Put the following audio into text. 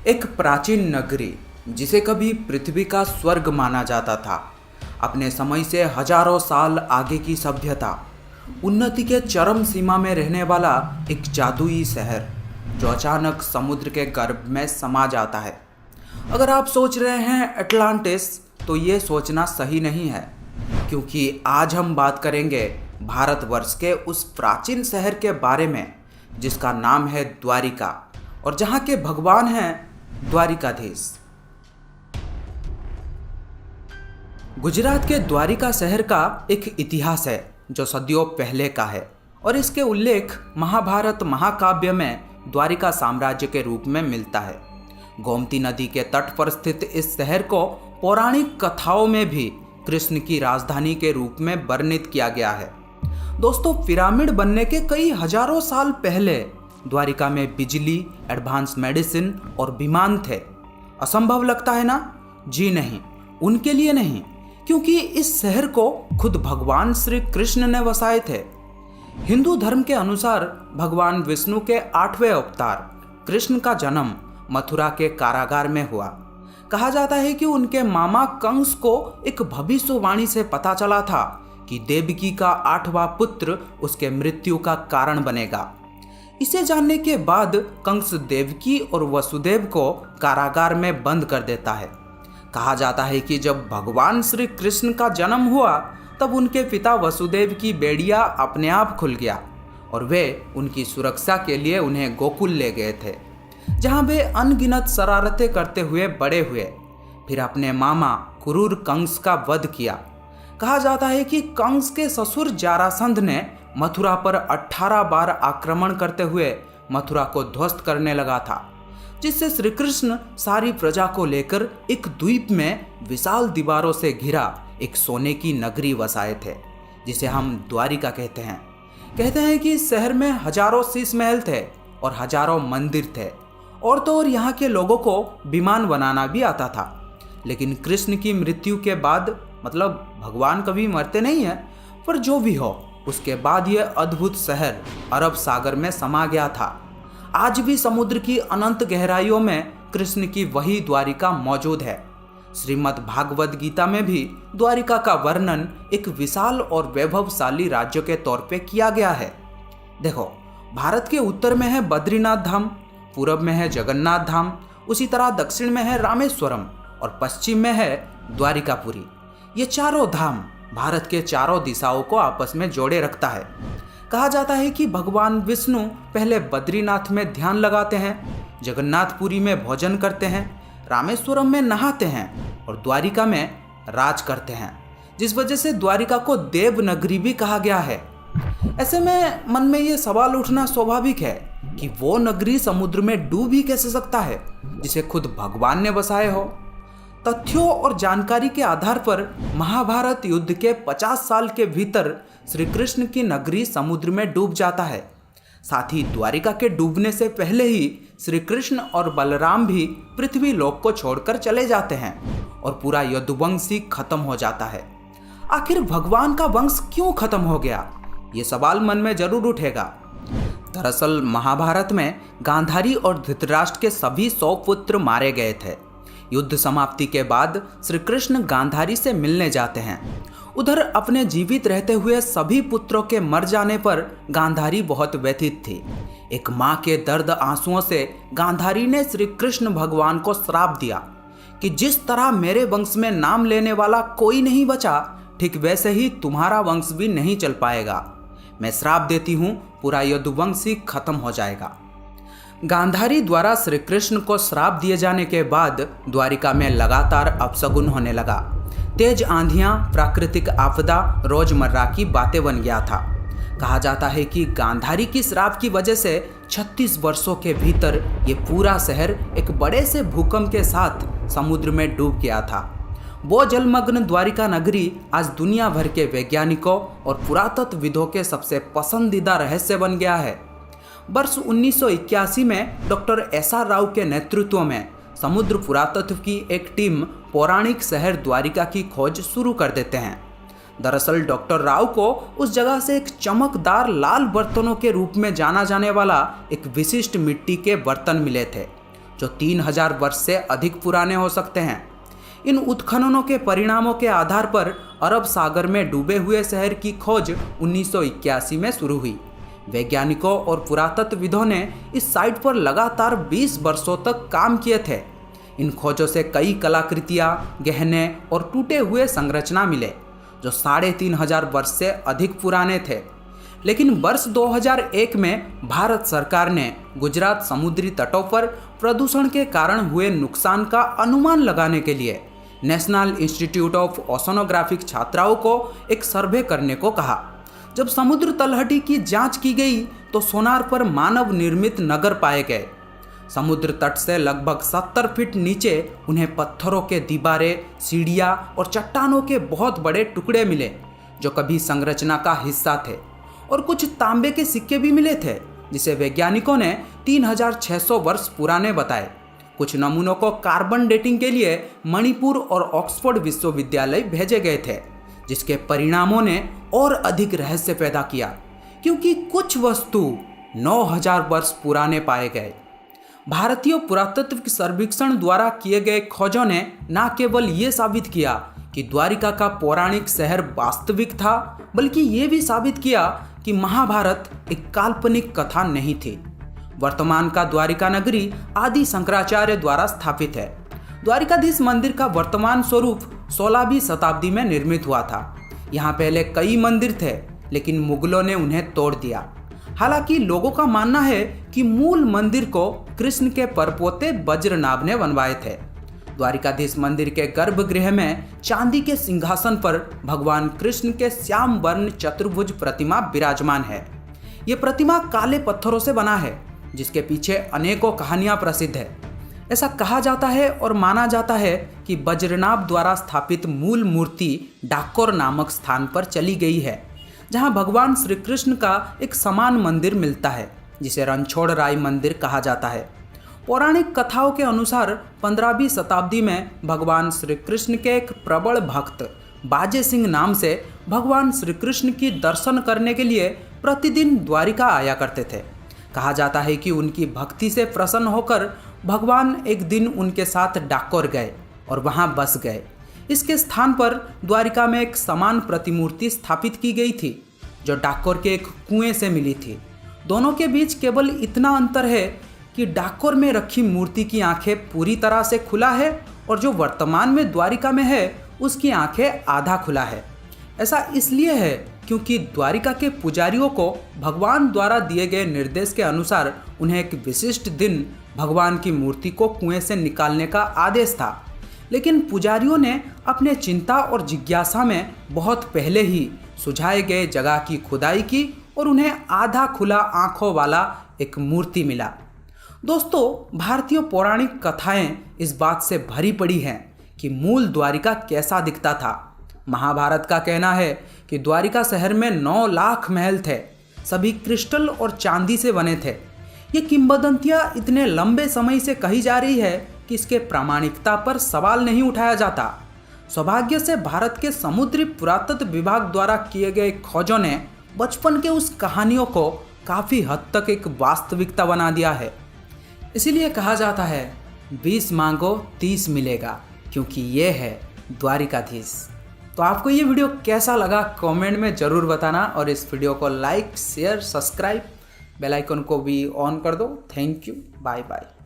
एक प्राचीन नगरी जिसे कभी पृथ्वी का स्वर्ग माना जाता था, अपने समय से हजारों साल आगे की सभ्यता, उन्नति के चरम सीमा में रहने वाला एक जादुई शहर जो अचानक समुद्र के गर्भ में समा जाता है। अगर आप सोच रहे हैं अटलांटिस, तो ये सोचना सही नहीं है, क्योंकि आज हम बात करेंगे भारतवर्ष के उस प्राचीन शहर के बारे में जिसका नाम है द्वारिका, और जहाँ के भगवान हैं द्वारिकाधीश। गुजरात के द्वारिका शहर का एक इतिहास है जो सदियों पहले का है, और इसके उल्लेख महाभारत महाकाव्य में द्वारिका साम्राज्य के रूप में मिलता है। गोमती नदी के तट पर स्थित इस शहर को पौराणिक कथाओं में भी कृष्ण की राजधानी के रूप में वर्णित किया गया है। दोस्तों, पिरामिड बनने के कई हजारों साल पहले द्वारिका में बिजली, एडवांस मेडिसिन और विमान थे। असंभव लगता है ना? जी नहीं, उनके लिए नहीं, क्योंकि इस शहर को खुद भगवान श्री कृष्ण ने बसाए थे। हिंदू धर्म के अनुसार भगवान विष्णु के 8वें अवतार कृष्ण का जन्म मथुरा के कारागार में हुआ। कहा जाता है कि उनके मामा कंस को एक भविष्यवाणी से पता चला था कि देवकी का 8वां पुत्र उसके मृत्यु का कारण बनेगा। इसे जानने के बाद कंस देवकी और वसुदेव को कारागार में बंद कर देता है। कहा जाता है कि जब भगवान श्री कृष्ण का जन्म हुआ तब उनके पिता वसुदेव की बेड़िया अपने आप खुल गया और वे उनकी सुरक्षा के लिए उन्हें गोकुल ले गए थे, जहां वे अनगिनत शरारतें करते हुए बड़े हुए। फिर अपने मामा क्रूर कंस का वध किया। कहा जाता है कि कंस के ससुर जरासंध ने मथुरा पर 18 बार आक्रमण करते हुए मथुरा को ध्वस्त करने लगा था, जिससे श्री कृष्ण सारी प्रजा को लेकर एक द्वीप में विशाल दीवारों से घिरा एक सोने की नगरी बसाए थे, जिसे हम द्वारिका कहते हैं। कहते हैं कि इस शहर में हजारों शीश महल थे और हजारों मंदिर थे, और तो और यहाँ के लोगों को विमान बनाना भी आता था। लेकिन कृष्ण की मृत्यु के बाद, मतलब भगवान कभी मरते नहीं है, पर जो भी हो, उसके बाद यह अद्भुत शहर अरब सागर में समा गया था। आज भी समुद्र की अनंत गहराइयों में कृष्ण की वही द्वारिका मौजूद है। श्रीमद् भागवत गीता में भी द्वारिका का वर्णन एक विशाल और वैभवशाली राज्य के तौर पे किया गया है। देखो, भारत के उत्तर में है बद्रीनाथ धाम, पूरब में है जगन्नाथ धाम, उसी तरह दक्षिण में है रामेश्वरम और पश्चिम में है द्वारिकापुरी। ये चारों धाम भारत के चारों दिशाओं को आपस में जोड़े रखता है। कहा जाता है कि भगवान विष्णु पहले बद्रीनाथ में ध्यान लगाते हैं, जगन्नाथपुरी में भोजन करते हैं, रामेश्वरम में नहाते हैं और द्वारिका में राज करते हैं, जिस वजह से द्वारिका को देव नगरी भी कहा गया है। ऐसे में मन में ये सवाल उठना स्वाभाविक है कि वो नगरी समुद्र में डूब ही कैसे सकता है जिसे खुद भगवान ने बसाए हो। तथ्यों और जानकारी के आधार पर महाभारत युद्ध के 50 साल के भीतर श्री कृष्ण की नगरी समुद्र में डूब जाता है। साथ ही द्वारिका के डूबने से पहले ही श्री कृष्ण और बलराम भी पृथ्वी लोक को छोड़कर चले जाते हैं और पूरा यदुवंश ही खत्म हो जाता है। आखिर भगवान का वंश क्यों खत्म हो गया, ये सवाल मन में जरूर उठेगा। दरअसल महाभारत में गांधारी और धृतराष्ट्र के सभी 100 पुत्र मारे गए थे। युद्ध समाप्ति के बाद श्री कृष्ण गांधारी से मिलने जाते हैं। उधर अपने जीवित रहते हुए सभी पुत्रों के मर जाने पर गांधारी बहुत व्यथित थी। एक माँ के दर्द आंसुओं से गांधारी ने श्री कृष्ण भगवान को श्राप दिया कि जिस तरह मेरे वंश में नाम लेने वाला कोई नहीं बचा, ठीक वैसे ही तुम्हारा वंश भी नहीं चल पाएगा। मैं श्राप देती हूँ, पूरा यदुवंश ही खत्म हो जाएगा। गांधारी द्वारा श्री कृष्ण को श्राप दिए जाने के बाद द्वारिका में लगातार अपशगुन होने लगा। तेज आंधियां, प्राकृतिक आपदा रोजमर्रा की बातें बन गया था। कहा जाता है कि गांधारी की श्राप की वजह से 36 वर्षों के भीतर ये पूरा शहर एक बड़े से भूकंप के साथ समुद्र में डूब गया था। वो जलमग्न द्वारिका नगरी आज दुनिया भर के वैज्ञानिकों और पुरातत्वविदों के सबसे पसंदीदा रहस्य बन गया है। वर्ष 1981 में डॉक्टर SR राव के नेतृत्व में समुद्र पुरातत्व की एक टीम पौराणिक शहर द्वारिका की खोज शुरू कर देते हैं। दरअसल डॉक्टर राव को उस जगह से एक चमकदार लाल बर्तनों के रूप में जाना जाने वाला एक विशिष्ट मिट्टी के बर्तन मिले थे, जो 3000 वर्ष से अधिक पुराने हो सकते हैं। इन उत्खननों के परिणामों के आधार पर अरब सागर में डूबे हुए शहर की खोज 1981 में शुरू हुई। वैज्ञानिकों और पुरातत्वविदों ने इस साइट पर लगातार 20 वर्षों तक काम किए थे। इन खोजों से कई कलाकृतियाँ, गहने और टूटे हुए संरचना मिले जो 3500 वर्ष से अधिक पुराने थे। लेकिन वर्ष 2001 में भारत सरकार ने गुजरात समुद्री तटों पर प्रदूषण के कारण हुए नुकसान का अनुमान लगाने के लिए नेशनल इंस्टीट्यूट ऑफ ओशनोग्राफिक छात्राओं को एक सर्वे करने को कहा। जब समुद्र तलहटी की जांच की गई तो सोनार पर मानव निर्मित नगर पाए गए। समुद्र तट से लगभग 70 फीट नीचे उन्हें पत्थरों के दीवारें, सीढ़ियाँ और चट्टानों के बहुत बड़े टुकड़े मिले जो कभी संरचना का हिस्सा थे, और कुछ तांबे के सिक्के भी मिले थे जिसे वैज्ञानिकों ने 3600 वर्ष पुराने बताए। कुछ नमूनों को कार्बन डेटिंग के लिए मणिपुर और ऑक्सफोर्ड विश्वविद्यालय भेजे गए थे, जिसके परिणामों ने और अधिक रहस्य पैदा किया क्योंकि कुछ वस्तु 9000 वर्ष पुराने पाए गए। भारतीय पुरातत्व सर्वेक्षण द्वारा किए गए खोजों ने न केवल ये साबित किया कि द्वारिका का पौराणिक शहर वास्तविक था, बल्कि ये भी साबित किया कि महाभारत एक काल्पनिक कथा नहीं थी। वर्तमान का द्वारिका नगरी आदि शंकराचार्य द्वारा स्थापित है। द्वारिकाधीश मंदिर का वर्तमान स्वरूप 16वीं शताब्दी में निर्मित हुआ था। यहाँ पहले कई मंदिर थे, लेकिन मुगलों ने उन्हें तोड़ दिया। हालांकि लोगों का मानना है कि मूल मंदिर को कृष्ण के परपोते वज्रनाभ ने बनवाए थे। द्वारिकाधीश मंदिर के गर्भगृह में चांदी के सिंहासन पर भगवान कृष्ण के श्याम वर्ण चतुर्भुज प्रतिमा विराजमान है। ये प्रतिमा काले पत्थरों से बना है, जिसके पीछे अनेकों कहानियां प्रसिद्ध है। ऐसा कहा जाता है और माना जाता है कि वज्रनाभ द्वारा स्थापित मूल मूर्ति डाकोर नामक स्थान पर चली गई है, जहां भगवान श्री कृष्ण का एक समान मंदिर मिलता है, जिसे रणछोड़ राय मंदिर कहा जाता है। पौराणिक कथाओं के अनुसार 15वीं शताब्दी में भगवान श्री कृष्ण के एक प्रबल भक्त बाजे सिंह नाम से भगवान श्री कृष्ण की दर्शन करने के लिए प्रतिदिन द्वारिका आया करते थे। कहा जाता है कि उनकी भक्ति से प्रसन्न होकर भगवान एक दिन उनके साथ डाकोर गए और वहां बस गए। इसके स्थान पर द्वारिका में एक समान प्रतिमूर्ति स्थापित की गई थी, जो डाकोर के एक कुएं से मिली थी। दोनों के बीच केवल इतना अंतर है कि डाकोर में रखी मूर्ति की आंखें पूरी तरह से खुला है और जो वर्तमान में द्वारिका में है उसकी आंखें आधा खुला है। ऐसा इसलिए है क्योंकि द्वारिका के पुजारियों को भगवान द्वारा दिए गए निर्देश के अनुसार उन्हें एक विशिष्ट दिन भगवान की मूर्ति को कुएं से निकालने का आदेश था, लेकिन पुजारियों ने अपने चिंता और जिज्ञासा में बहुत पहले ही सुझाए गए जगह की खुदाई की और उन्हें आधा खुला आंखों वाला एक मूर्ति मिला। दोस्तों, भारतीय पौराणिक कथाएं इस बात से भरी पड़ी हैं कि मूल द्वारिका कैसा दिखता था। महाभारत का कहना है कि द्वारिका शहर में 9 लाख महल थे, सभी क्रिस्टल और चांदी से बने थे। ये किंवदंतियां इतने लंबे समय से कही जा रही है कि इसके प्रामाणिकता पर सवाल नहीं उठाया जाता। सौभाग्य से भारत के समुद्री पुरातत्व विभाग द्वारा किए गए खोजों ने बचपन के उस कहानियों को काफ़ी हद तक एक वास्तविकता बना दिया है। इसीलिए कहा जाता है 20 मांगो 30 मिलेगा, क्योंकि ये है द्वारिकाधीश। तो आपको ये वीडियो कैसा लगा कमेंट में ज़रूर बताना, और इस वीडियो को like, share, subscribe, bell icon को भी ऑन कर दो। Thank you, bye bye.